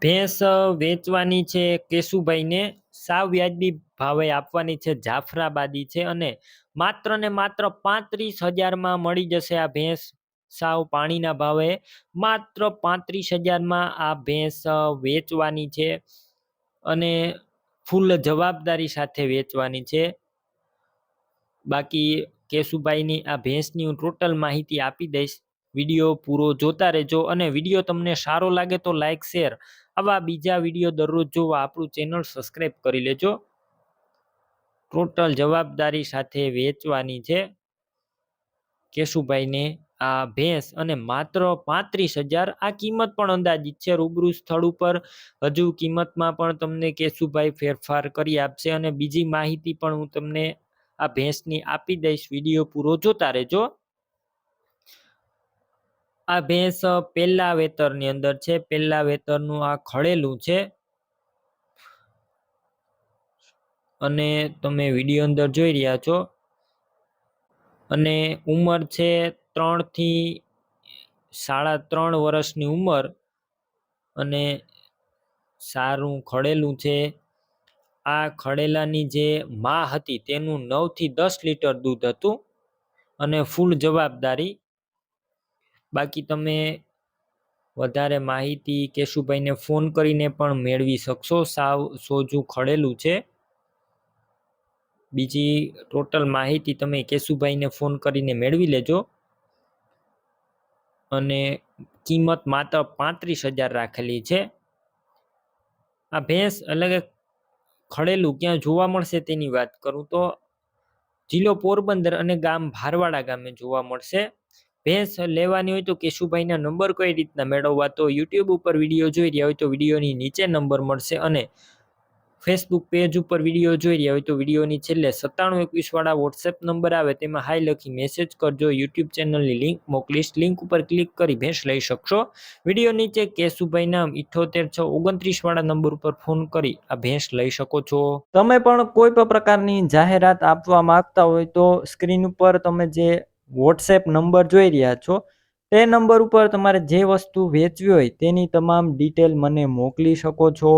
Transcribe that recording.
ભેંસ વેચવાની છે કેશુભાઈને, સાવ વ્યાજબી ભાવે આપવાની છે, જાફરાબાદી છે અને માત્ર ને માત્ર 35,000 મળી જશે આ ભેંસ, સાવ પાણીના ભાવે માત્ર 35,000 આ ભેંસ વેચવાની છે અને ફૂલ જવાબદારી સાથે વેચવાની છે। બાકી કેશુભાઈની આ ભેંસની હું ટોટલ માહિતી આપી દઈશ, વિડીયો પૂરો જોતા રહેજો અને વિડીયો તમને સારો લાગે તો લાઈક શેર, આવા બીજા વિડીયો દરરોજ જોવા આપણું ચેનલ સબસ્ક્રાઈબ કરી લેજો। ટોટલ જવાબદારી સાથે વેચવાની છે કેશુભાઈને આ ભેંસ અને માત્ર 35,000 આ કિંમત પણ અંદાજિત છે, રૂબરૂ સ્થળ ઉપર હજુ કિંમતમાં પણ તમને કેશુભાઈ ફેરફાર કરી આપશે અને બીજી માહિતી પણ હું તમને આ ભેંસની આપી દઈશ, વિડીયો પૂરો જોતા રહેજો। આ ભેંસ પહેલા વેતરની અંદર છે, પહેલા વેતરનું આ ખડેલું છે અને તમે વિડીયો અંદર જોઈ રહ્યા છો અને ઉંમર છે 3 થી 3.5 વર્ષની ઉંમર અને સારું ખડેલું છે। આ ખડેલાની જે માં હતી તેનું 9 થી 10 લીટર દૂધ હતું અને ફૂલ જવાબદારી। બાકી તમે વધારે માહિતી કેશુભાઈને ફોન કરીને પણ મેળવી શકશો, સાવ સોજું ખડેલું છે। બીજી ટોટલ માહિતી તમે કેશુભાઈને ફોન કરીને મેળવી લેજો અને કિંમત માત્ર 35,000 રાખેલી છે। આ ભેંસ એટલે કે ખડેલું ક્યાં જોવા મળશે તેની વાત કરું તો જિલ્લો પોરબંદર અને ગામ ભારવાડા ગામે જોવા મળશે। ભેંસ લેવાની હોય તો કેશુભાઈના નંબર કઈ રીતના મેળવવા, તો યુટ્યુબ ઉપર વિડીયો જોઈ રહ્યા હોય તો વિડીયોની નીચે નંબર મળશે અને ફેસબુક પેજ ઉપર વિડીયો જોઈ રહ્યા હોય તો વિડીયોની છેલ્લે 9721 વાળા વોટ્સએપ નંબર આવે તેમાં હાઈ લખી મેસેજ કરજો, યુટ્યુબ ચેનલની લિંક મોકલીશ, લિંક ઉપર ક્લિક કરી ભેંસ લઈ શકશો। વિડીયો નીચે કેશુભાઈ નામ 78 629 વાળા નંબર ઉપર ફોન કરી આ ભેંસ લઈ શકો છો। તમે પણ કોઈ પણ પ્રકારની જાહેરાત આપવા માંગતા હોય તો સ્ક્રીન ઉપર તમે જે વોટ્સએપ નંબર જોઈ રહ્યા છો તે નંબર ઉપર તમારે જે વસ્તુ વેચવી હોય તેની તમામ ડિટેલ મને મોકલી શકો છો।